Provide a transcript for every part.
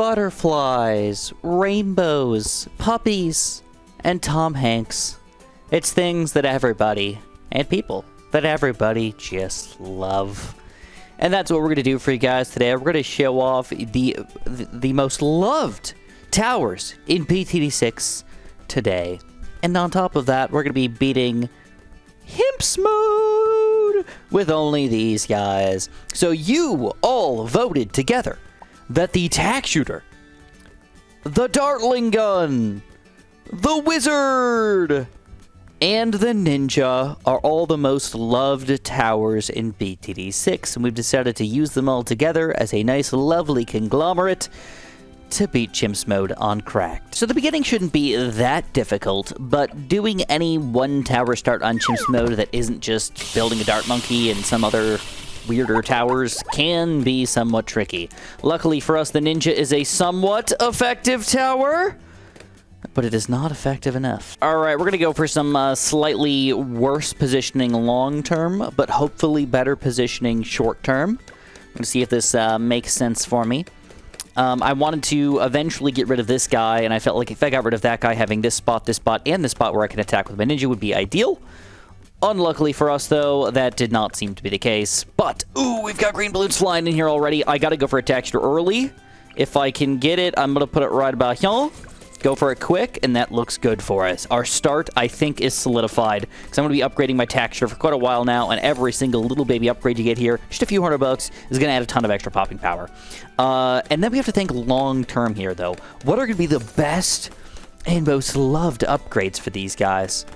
butterflies, rainbows, puppies, and Tom Hanks. It's things that everybody, and people, that everybody just love. And that's what we're going to do for you guys today. We're going to show off the most loved towers in BTD6 today. And on top of that, we're going to be beating Chimps mode with only these guys. So you all voted together that the tack shooter, the dartling gun, the wizard, and the ninja are all the most loved towers in BTD6, and we've decided to use them all together as a nice, lovely conglomerate to beat Chimps mode on Cracked. So the beginning shouldn't be that difficult, but doing any one tower start on Chimps mode that isn't just building a dart monkey and some other weirder towers can be somewhat tricky. Luckily for us, the ninja is a somewhat effective tower, but it is not effective enough. All right, we're going to go for some slightly worse positioning long-term, but hopefully better positioning short-term. I'm going to see if this makes sense for me. I wanted to eventually get rid of this guy, and I felt like if I got rid of that guy, having this spot, and this spot where I can attack with my ninja would be ideal. Unluckily for us, though, that did not seem to be the case. But, ooh, we've got green balloons flying in here already. I got to go for a texture early. If I can get it, I'm going to put it right about here. Go for it quick, and that looks good for us. Our start, I think, is solidified, because I'm going to be upgrading my texture for quite a while now, and every single little baby upgrade you get here, just a few $100, is going to add a ton of extra popping power. And then we have to think long-term here, though. What are going to be the best and most loved upgrades for these guys?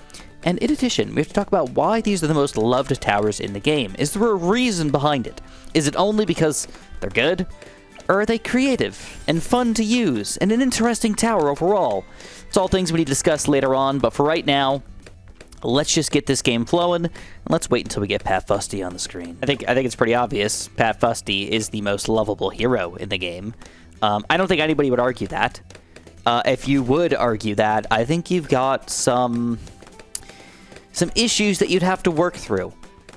And in addition, we have to talk about why these are the most loved towers in the game. Is there a reason behind it? Is it only because they're good? Or are they creative and fun to use and an interesting tower overall? It's all things we need to discuss later on, but for right now, let's just get this game flowing, and let's wait until we get Pat Fusty on the screen. I think it's pretty obvious Pat Fusty is the most lovable hero in the game. I don't think anybody would argue that. If you would argue that, I think you've got some issues that you'd have to work through.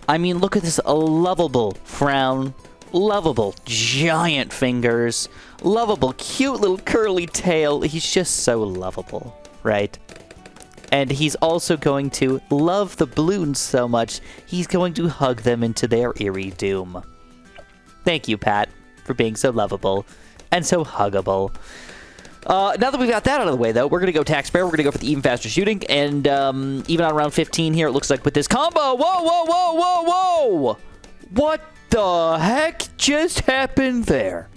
I mean, look at this lovable frown. Lovable giant fingers, lovable cute little curly tail. He's just so lovable, right? And he's also going to love the balloons so much, he's going to hug them into their eerie doom. Thank you, Pat, for being so lovable and so huggable. Now that we've got that out of the way, though, we're going to go tack spare. We're going to go for the even faster shooting. And even on round 15 here, it looks like with this combo. Whoa, whoa, whoa, whoa, whoa! What the heck just happened there?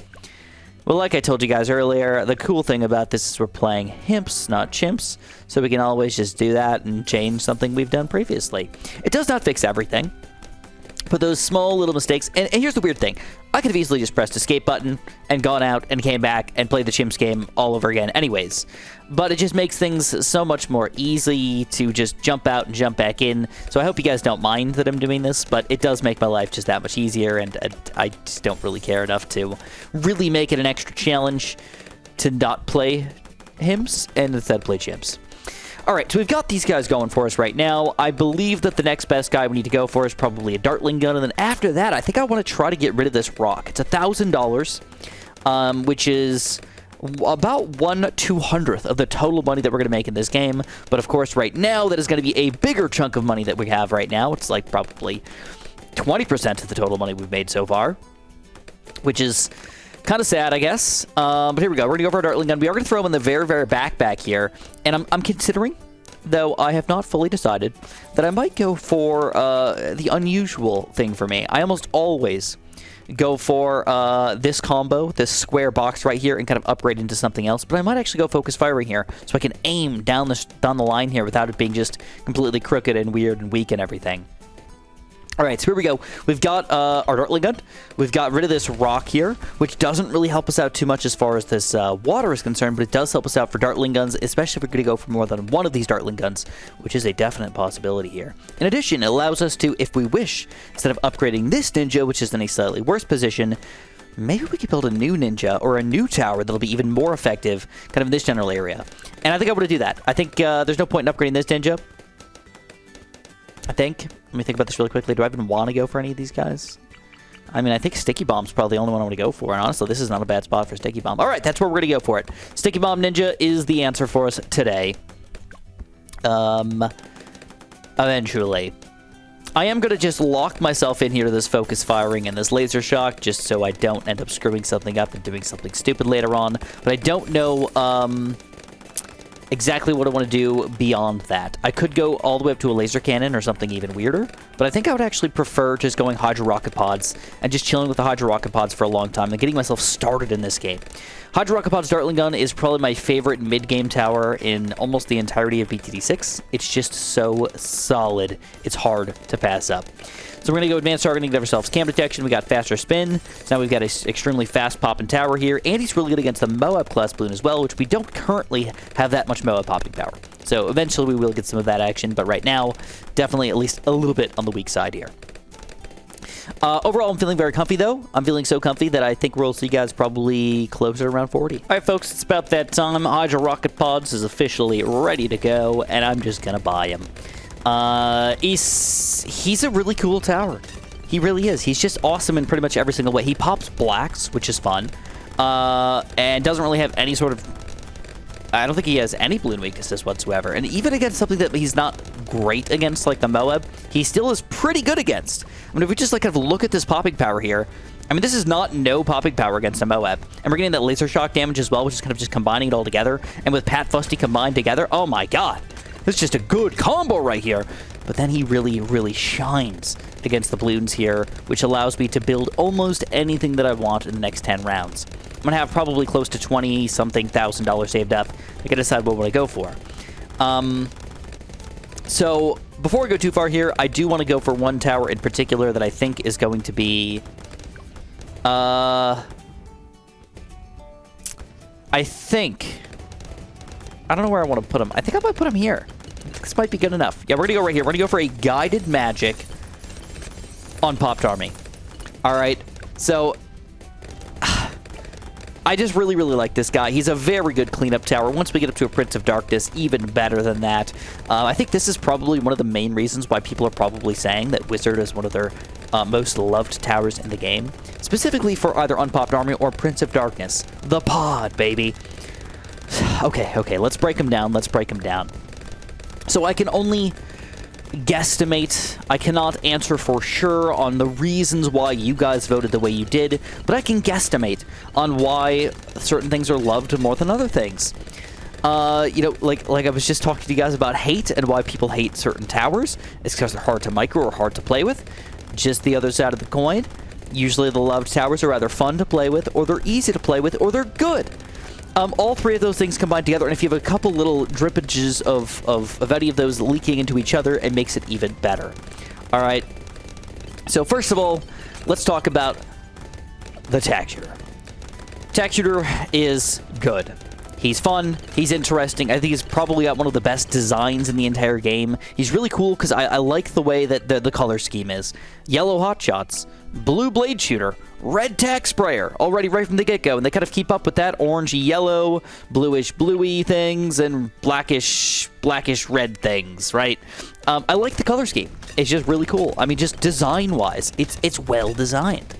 Well, like I told you guys earlier, the cool thing about this is we're playing Chimps, not Chimps, so we can always just do that and change something we've done previously. It does not fix everything, but those small little mistakes, and here's the weird thing. I could have easily just pressed escape button and gone out and came back and played the Chimps game all over again anyways. But it just makes things so much more easy to just jump out and jump back in. So I hope you guys don't mind that I'm doing this, but it does make my life just that much easier, and I just don't really care enough to really make it an extra challenge to not play Chimps and instead play Chimps. Alright, so we've got these guys going for us right now. I believe that the next best guy we need to go for is probably a dartling gun, and then after that, I think I want to try to get rid of this rock. It's $1,000, which is about 1/200th of the total money that we're going to make in this game. But of course, right now, that is going to be a bigger chunk of money that we have right now. It's like probably 20% of the total money we've made so far, which is kind of sad, I guess. But here we go. We're going to go for our dartling gun. We are going to throw him in the very, very back here. And I'm considering, though I have not fully decided, that I might go for the unusual thing for me. I almost always go for this combo, this square box right here, and kind of upgrade into something else. But I might actually go focus firing here, so I can aim down the line here without it being just completely crooked and weird and weak and everything. All right, so here we go. We've got our dartling gun. We've got rid of this rock here, which doesn't really help us out too much as far as this water is concerned, but it does help us out for dartling guns, especially if we're going to go for more than one of these dartling guns, which is a definite possibility here. In addition, it allows us to, if we wish, instead of upgrading this ninja, which is in a slightly worse position, maybe we could build a new ninja or a new tower that'll be even more effective kind of in this general area. And I think I want to do that. I think there's no point in upgrading this ninja. I think. Let me think about this really quickly. Do I even want to go for any of these guys? I mean, I think Sticky Bomb's probably the only one I want to go for. And honestly, this is not a bad spot for Sticky Bomb. All right, that's where we're going to go for it. Sticky Bomb Ninja is the answer for us today. Eventually. I am going to just lock myself in here to this focus firing and this laser shock just so I don't end up screwing something up and doing something stupid later on. But I don't know exactly what I want to do beyond that. I could go all the way up to a laser cannon or something even weirder, but I think I would actually prefer just going Hydro Rocket Pods and just chilling with the Hydro Rocket Pods for a long time and getting myself started in this game. Hydro Rocket Pod's Dartling Gun is probably my favorite mid-game tower in almost the entirety of BTD6. It's just so solid. It's hard to pass up. So we're going to go Advanced Targeting, give ourselves cam detection. We got faster spin. So now we've got an extremely fast popping tower here. And he's really good against the Moab class balloon as well, which we don't currently have that much Moab popping power. So eventually we will get some of that action. But right now, definitely at least a little bit on the weak side here. Overall, I'm feeling very comfy, though. I'm feeling so comfy that I think we'll see you guys probably closer around 40. All right, folks, it's about that time. Hydro Rocket Pods is officially ready to go, and I'm just going to buy him. He's a really cool tower. He really is. He's just awesome in pretty much every single way. He pops blacks, which is fun, and doesn't really have any sort of... I don't think he has any balloon weaknesses whatsoever. And even against something that he's not great against, like the Moab, he still is pretty good against. I mean, if we just like kind of look at this popping power here, I mean, this is not no popping power against a Moab. And we're getting that laser shock damage as well, which is kind of just combining it all together. And with Pat Fusty combined together, oh my god. This is just a good combo right here. But then he really, really shines against the balloons here, which allows me to build almost anything that I want in the next 10 rounds. I'm going to have probably close to $20-something thousand saved up. I can decide what I go for. So, before we go too far here, I do want to go for one tower in particular that I think is going to be... I think... I don't know where I want to put him. I think I might put him here. This might be good enough. Yeah, we're going to go right here. We're going to go for a Guided Magic on Popped Army. Alright, so... I just really, really like this guy. He's a very good cleanup tower. Once we get up to a Prince of Darkness, even better than that. I think this is probably one of the main reasons why people are probably saying that Wizard is one of their most loved towers in the game. Specifically for either Unpopped Army or Prince of Darkness. The pod, baby. Okay, let's break him down. Let's break him down. So I can only guesstimate. I cannot answer for sure on the reasons why you guys voted the way you did, but I can guesstimate on why certain things are loved more than other things. You know, like I was just talking to you guys about hate and why people hate certain towers. It's because they're hard to micro or hard to play with. Just the other side of the coin. Usually the loved towers are either fun to play with, or they're easy to play with, or they're good. All three of those things combined together, and if you have a couple little drippages of any of those leaking into each other, it makes it even better. All right. So first of all, let's talk about the Tack Shooter. Tack Shooter is good. He's fun. He's interesting. I think he's probably got one of the best designs in the entire game. He's really cool because I like the way that the color scheme is. Yellow Hotshots, blue Blade Shooter, red Tack Sprayer, already right from the get-go, and they kind of keep up with that orangey yellow, bluish bluey things, and blackish red things, right? I like the color scheme. It's just really cool. I mean, just design-wise, it's well designed.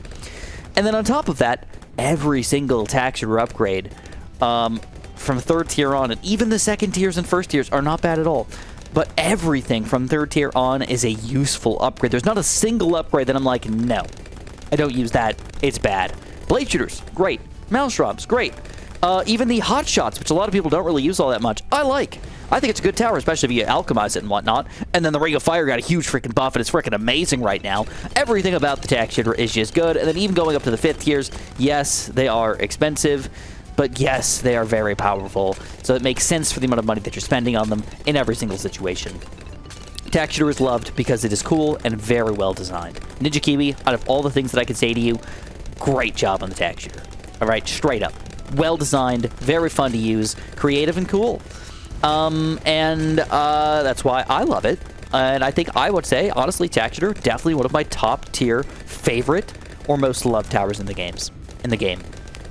And then on top of that, every single Tack Shooter upgrade, from third tier on, and even the second tiers and first tiers are not bad at all. But everything from third tier on is a useful upgrade. There's not a single upgrade that I'm like, no, I don't use that. It's bad. Blade Shooters, great. Maelstroms, great. Even the Hot Shots, which a lot of people don't really use all that much, I like. I think it's a good tower, especially if you alchemize it and whatnot. And then the Ring of Fire got a huge freaking buff, and it's freaking amazing right now. Everything about the Tack Shooter is just good. And then even going up to the 5th tiers, yes, they are expensive. But yes, they are very powerful, so it makes sense for the amount of money that you're spending on them in every single situation. Tack Shooter is loved because it is cool and very well designed. Ninja Kiwi, out of all the things that I could say to you, great job on the Tack Shooter. Alright, straight up. Well designed, very fun to use, creative and cool. That's why I love it. And I think I would say, honestly, Tack Shooter, definitely one of my top tier favorite or most loved towers in the game.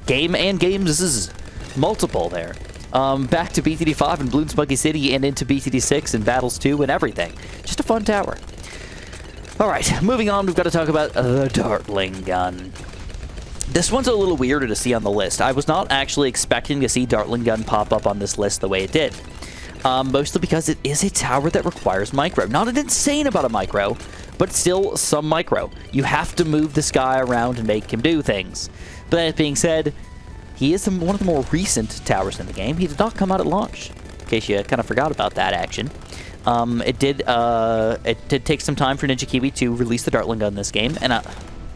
Game and games, this is multiple there. Back to BTD5 and Bloons Monkey City and into BTD6 and Battles 2 and everything. Just a fun tower. Alright, moving on, we've got to talk about the Dartling Gun. This one's a little weirder to see on the list. I was not actually expecting to see Dartling Gun pop up on this list the way it did. Mostly because it is a tower that requires micro. Not an insane amount of micro, but still some micro. You have to move this guy around and make him do things. But that being said, he is one of the more recent towers in the game. He did not come out at launch, in case you kind of forgot about that action. It did take some time for Ninja Kiwi to release the Dartling Gun in this game, and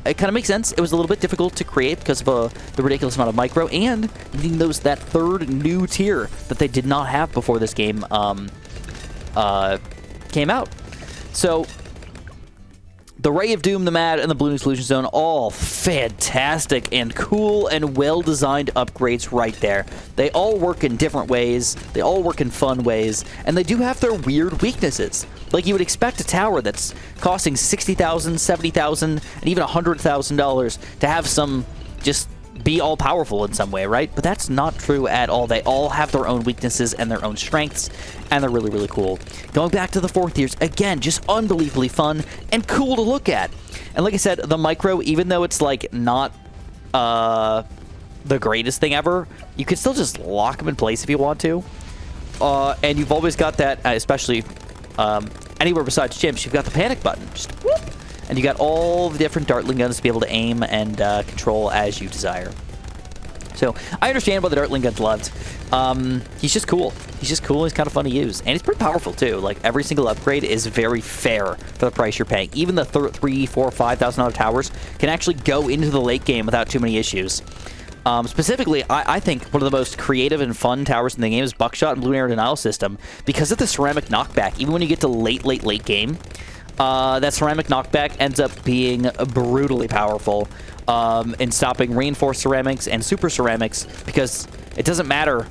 it kind of makes sense. It was a little bit difficult to create because of the ridiculous amount of micro and needing that third new tier that they did not have before this game came out. So the Ray of Doom, the Mad, and the Bloons Solution Zone, all fantastic and cool and well-designed upgrades right there. They all work in different ways, they all work in fun ways, and they do have their weird weaknesses. Like you would expect a tower that's costing $60,000, $70,000, and even $100,000 to have some just be all-powerful in some way, right? But that's not true at all. They all have their own weaknesses and their own strengths, and they're really, really cool. Going back to the 4 tiers, again, just unbelievably fun and cool to look at. And like I said, the micro, even though it's like not the greatest thing ever, you can still just lock them in place if you want to. And you've always got that, especially anywhere besides Chimps, you've got the panic button. Just whoop! And you got all the different Dartling Guns to be able to aim and control as you desire. So I understand why the Dartling Gun's loved. He's just cool. He's just cool. He's kind of fun to use. And he's pretty powerful, too. Like, every single upgrade is very fair for the price you're paying. Even the $3,000, $4,000, $5,000 towers can actually go into the late game without too many issues. Specifically, I think one of the most creative and fun towers in the game is Buckshot and Balloon Air Denial System. Because of the ceramic knockback, even when you get to late game, that ceramic knockback ends up being brutally powerful in stopping reinforced ceramics and super ceramics, because it doesn't matter.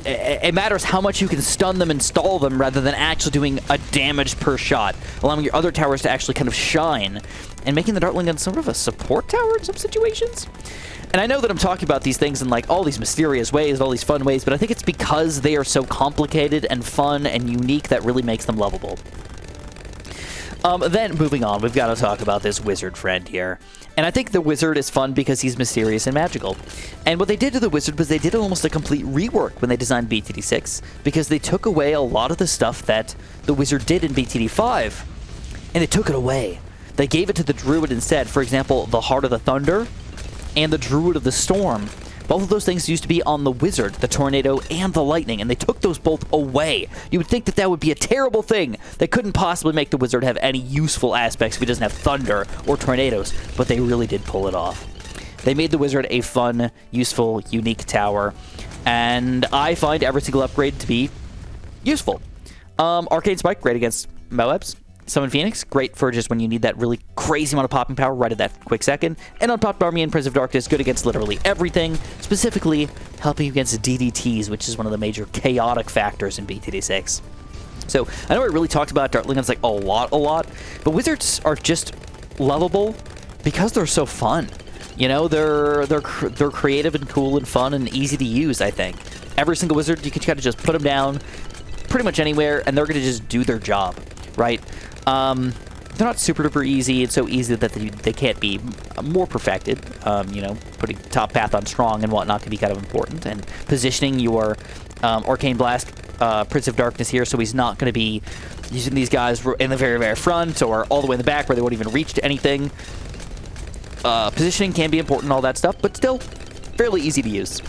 It matters how much you can stun them and stall them rather than actually doing a damage per shot, allowing your other towers to actually kind of shine and making the Dartling Gun sort of a support tower in some situations. And I know that I'm talking about these things in like all these mysterious ways, all these fun ways, but I think it's because they are so complicated and fun and unique that really makes them lovable. Then, moving on, we've got to talk about this wizard friend here. And I think the wizard is fun because he's mysterious and magical. And what they did to the wizard was they did almost a complete rework when they designed BTD6, because they took away a lot of the stuff that the wizard did in BTD5, and they took it away. They gave it to the druid instead. For example, the Heart of the Thunder and the Druid of the Storm. Both of those things used to be on the Wizard, the Tornado, and the Lightning, and they took those both away. You would think that that would be a terrible thing. They couldn't possibly make the Wizard have any useful aspects if he doesn't have Thunder or Tornadoes, but they really did pull it off. They made the Wizard a fun, useful, unique tower, and I find every single upgrade to be useful. Arcane Spike, great against Moabs. Summon Phoenix, great for just when you need that really crazy amount of popping power right at that quick second. And Unpopped Army and Prince of Darkness, good against literally everything, specifically helping you against DDTs, which is one of the major chaotic factors in BTD6. So, I know I really talked about Dartling Guns like a lot, but Wizards are just lovable because they're so fun. You know, they're creative and cool and fun and easy to use, I think. Every single Wizard, you can kind of just put them down pretty much anywhere, and they're going to just do their job, right? They're not super duper easy. It's so easy that they can't be more perfected. You know, putting top path on strong and whatnot can be kind of important, and positioning your Arcane Blast Prince of Darkness here so he's not going to be using these guys in the very, very front or all the way in the back where they won't even reach to anything. Positioning can be important and all that stuff, but still fairly easy to use.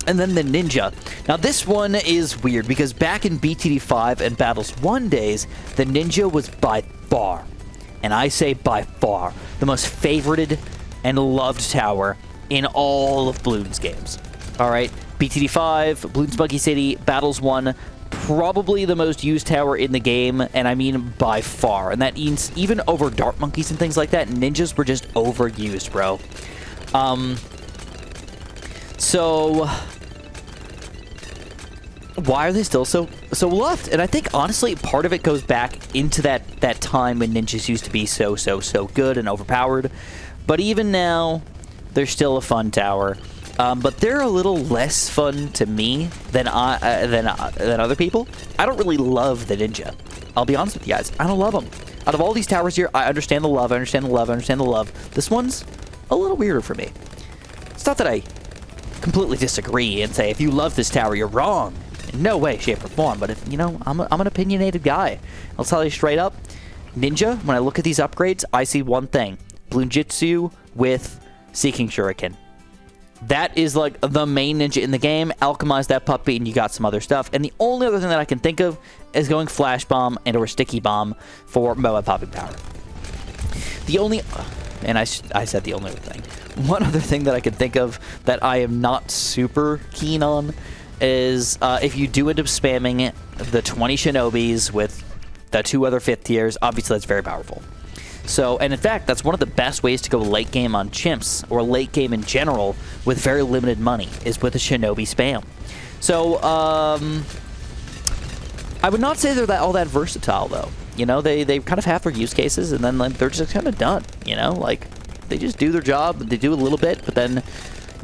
And then the Ninja. Now this one is weird because back in BTD5 and Battles 1 days, the Ninja was by far, and I say by far, the most favorited and loved tower in all of Bloons games. Alright, BTD5, Bloons Monkey City, Battles 1, probably the most used tower in the game, and I mean by far. And that means even over Dart Monkeys and things like that, Ninjas were just overused, bro. So why are they still so loved? And I think honestly part of it goes back into that time when ninjas used to be so good and overpowered. But even now, they're still a fun tower. but they're a little less fun to me than other people. I don't really love the ninja. I'll be honest with you guys. I don't love them. Out of all these towers here, I understand the love. I understand the love. I understand the love. This one's a little weirder for me. It's not that I completely disagree and say, if you love this tower, you're wrong. In no way, shape, or form. But if, you know, I'm an opinionated guy. I'll tell you straight up. Ninja, when I look at these upgrades, I see one thing. Bloonjitsu with Seeking Shuriken. That is like the main ninja in the game. Alchemize that puppy and you got some other stuff. And the only other thing that I can think of is going Flash Bomb and or Sticky Bomb for Moab popping power. The only... And I said the only other thing. One other thing that I can think of that I am not super keen on is if you do end up spamming the 20 Shinobis with the 2 other 5th tiers, obviously that's very powerful. So, and in fact, that's one of the best ways to go late game on Chimps, or late game in general, with very limited money, is with a Shinobi spam. So, I would not say they're all that versatile, though. You know, they kind of have their use cases, and then like, they're just kind of done, you know? Like, they just do their job, they do a little bit, but then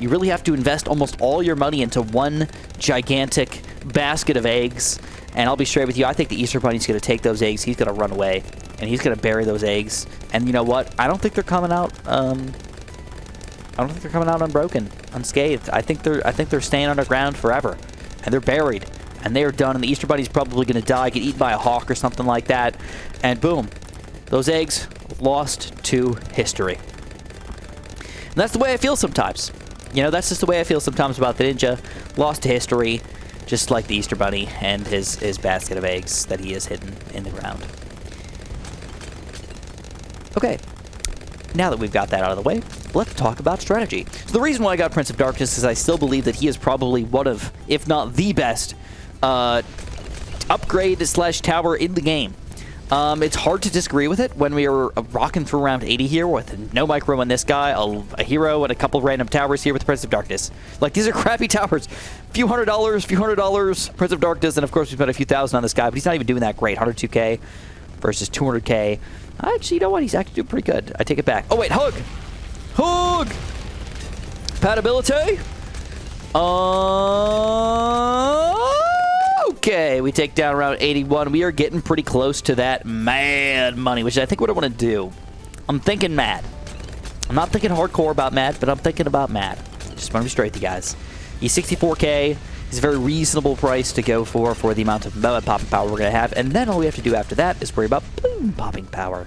you really have to invest almost all your money into one gigantic basket of eggs. And I'll be straight with you, I think the Easter Bunny's going to take those eggs, he's going to run away, and he's going to bury those eggs. And you know what? I don't think they're coming out. I don't think they're coming out unbroken, unscathed. I think they're staying underground forever, and they're buried, and they are done. And the Easter Bunny's probably going to die, get eaten by a hawk or something like that, and boom, those eggs lost to history. And that's the way I feel sometimes. You know, that's just the way I feel sometimes about the ninja. Lost to history. Just like the Easter Bunny and his basket of eggs that he has hidden in the ground. Okay, now that we've got that out of the way, let's talk about strategy. So the reason why I got Prince of Darkness is I still believe that he is probably one of, if not the best, upgrade/tower in the game. It's hard to disagree with it when we are rocking through round 80 here with no micro on this guy, a hero, and a couple random towers here with Prince of Darkness. Like, these are crappy towers. Few hundred dollars, Prince of Darkness, and of course we spent a few thousand on this guy, but he's not even doing that great. 102k versus 200k. Actually, you know what? He's actually doing pretty good. I take it back. Oh, wait, hug! Hug! Compatibility? Okay, we take down around 81. We are getting pretty close to that mad money, which I think what I want to do. I'm thinking mad. I'm not thinking hardcore about mad, but I'm thinking about mad. Just want to be straight with you guys. He's 64k. He's a very reasonable price to go for the amount of Moab popping power we're going to have. And then all we have to do after that is worry about Bloon popping power.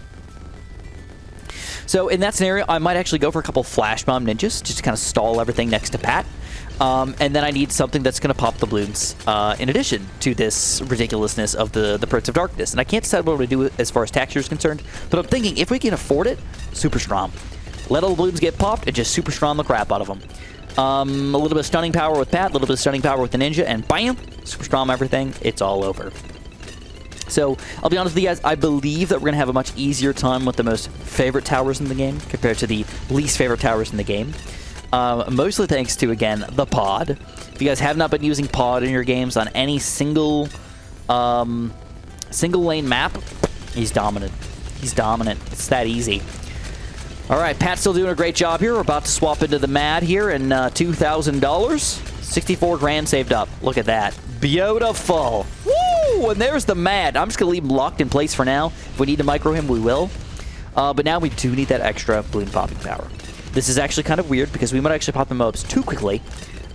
So in that scenario, I might actually go for a couple Flash Bomb Ninjas just to kind of stall everything next to Pat. And then I need something that's going to pop the balloons in addition to this ridiculousness of the Prince of Darkness. And I can't decide what I'm going to do as far as texture is concerned, but I'm thinking if we can afford it, Super Strom. Let all the balloons get popped and just Super Strom the crap out of them. A little bit of stunning power with Pat, a little bit of stunning power with the Ninja, and bam! Super Strom everything. It's all over. So, I'll be honest with you guys, I believe that we're going to have a much easier time with the most favorite towers in the game compared to the least favorite towers in the game. Mostly thanks to, again, the pod. If you guys have not been using pod in your games on any single lane map, he's dominant. He's dominant. It's that easy. All right, Pat's still doing a great job here. We're about to swap into the Mad here in $2,000. 64 grand saved up. Look at that. Beautiful. Woo! And there's the Mad. I'm just going to leave him locked in place for now. If we need to micro him, we will. But now we do need that extra balloon popping power. This is actually kind of weird because we might actually pop the mobs too quickly.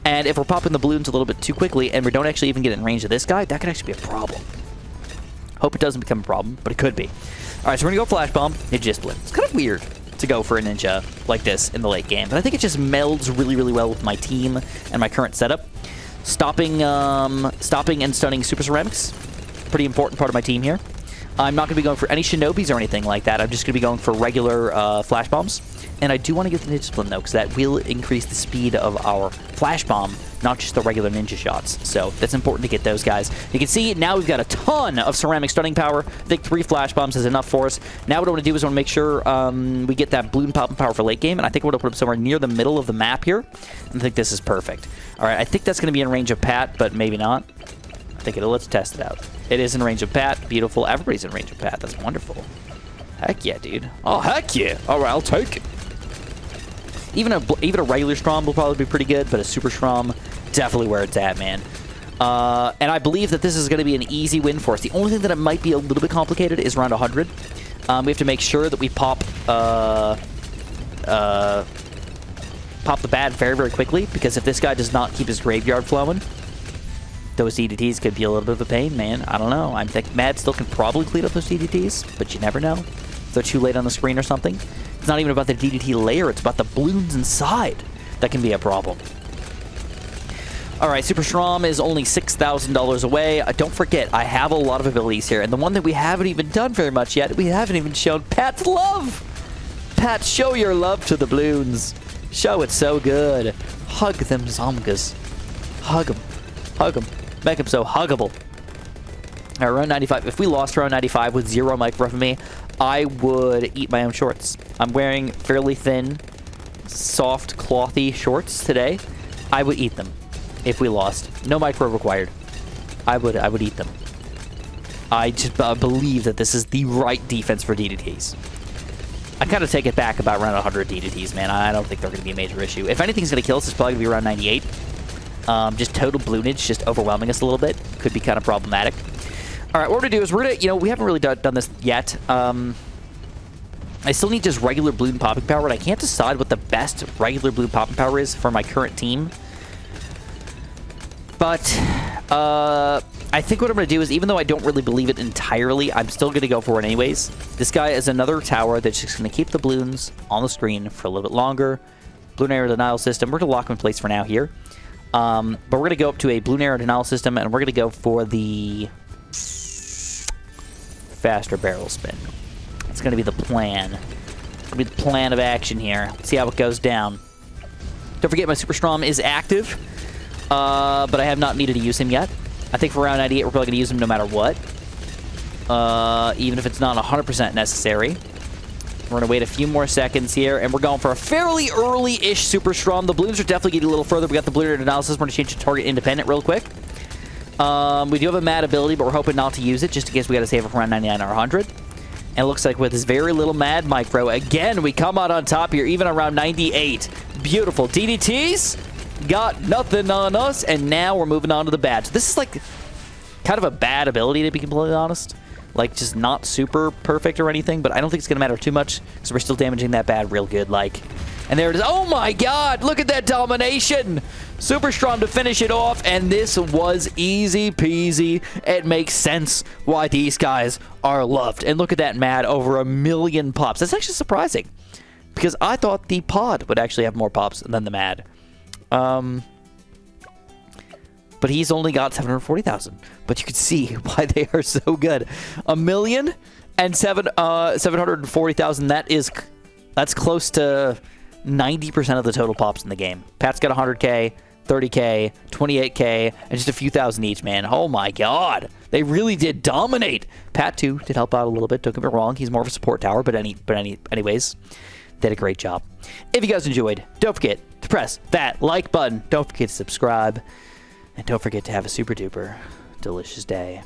And if we're popping the balloons a little bit too quickly and we don't actually even get in range of this guy, that could actually be a problem. Hope it doesn't become a problem, but it could be. All right, so we're going to go Flash Bomb, Ninja Discipline. It's kind of weird to go for a Ninja like this in the late game, but I think it just melds really, really well with my team and my current setup. Stopping and stunning Super Ceramics, pretty important part of my team here. I'm not going to be going for any Shinobis or anything like that. I'm just going to be going for regular Flash Bombs. And I do want to get the Ninja Discipline, though, because that will increase the speed of our Flash Bomb, not just the regular Ninja shots. So that's important to get those guys. You can see now we've got a ton of Ceramic Stunning Power. I think 3 Flash Bombs is enough for us. Now what I want to do is I want to make sure we get that Bloon popping power for late game. And I think I want to put him somewhere near the middle of the map here. I think this is perfect. All right, I think that's going to be in range of Pat, but maybe not. I think let's test it out. It is in range of Pat. Beautiful. Everybody's in range of Pat. That's wonderful. Heck yeah, dude. Oh, heck yeah. All right, I'll take it. Even a regular Strom will probably be pretty good, but a Super Strom, definitely where it's at, man. And I believe that this is going to be an easy win for us. The only thing that it might be a little bit complicated is around 100. We have to make sure that we pop the bad very, very quickly, because if this guy does not keep his graveyard flowing, those DDTs could be a little bit of a pain, man. I don't know. I think Mad still can probably clean up those DDTs, but you never know. If they're too late on the screen or something. It's not even about the DDT layer, it's about the balloons inside that can be a problem. Alright, Super Strom is only $6,000 away. Don't forget, I have a lot of abilities here, and the one that we haven't even done very much yet, we haven't even shown Pat's love! Pat, show your love to the balloons. Show it so good. Hug them Zomgas. Hug them. Hug them. Make them so huggable. Alright, round 95. If we lost round 95 with 0 micro from me, I would eat my own shorts. I'm wearing fairly thin, soft, clothy shorts today. I would eat them if we lost. No micro required. I would eat them. I just believe that this is the right defense for DDTs. I kind of take it back about around 100 DDTs, man. I don't think they're going to be a major issue. If anything's going to kill us, it's probably going to be around 98. Just total bloonage, just overwhelming us a little bit. Could be kind of problematic. All right, what we're going to do is we're going to, you know, we haven't really done this yet. I still need just regular balloon popping power, and I can't decide what the best regular balloon popping power is for my current team. But I think what I'm going to do is, even though I don't really believe it entirely, I'm still going to go for it anyways. This guy is another tower that's just going to keep the balloons on the screen for a little bit longer. Balloon Arrow Denial System. We're going to lock him in place for now here. But we're going to go up to a Balloon Arrow Denial System, and we're going to go for the faster barrel spin. That's going to be the plan. It's going to be the plan of action here. Let's see how it goes down. Don't forget, my Super Strom is active. But I have not needed to use him yet. I think for round 98, we're probably going to use him no matter what. Even if it's not 100% necessary. We're going to wait a few more seconds here, and we're going for a fairly early-ish Super Strom. The balloons are definitely getting a little further. We got the Balloon Analysis. We're going to change to target independent real quick. We do have a mad ability, but we're hoping not to use it, just in case we got to save it for around 99 or 100. And it looks like with this very little mad micro, again, we come out on top here, even around 98. Beautiful. DDTs got nothing on us, and now we're moving on to the bad. So this is like kind of a bad ability, to be completely honest. Like, just not super perfect or anything, but I don't think it's going to matter too much, because we're still damaging that bad real good, like. And there it is. Oh my god, look at that domination! Super Strom to finish it off, and this was easy peasy. It makes sense why these guys are loved. And look at that mad, over 1 million pops. That's actually surprising, because I thought the pod would actually have more pops than the mad. But he's only got 740,000. But you can see why they are so good. 1 million and 740,000. That's close to 90% of the total pops in the game. Pat's got 100k, 30k, 28k, and just a few thousand each, man. Oh my god, they really did dominate. Pat too did help out a little bit. Don't get me wrong, he's more of a support tower, but anyways, did a great job. If you guys enjoyed, don't forget to press that like button. Don't forget to subscribe. And don't forget to have a super duper delicious day.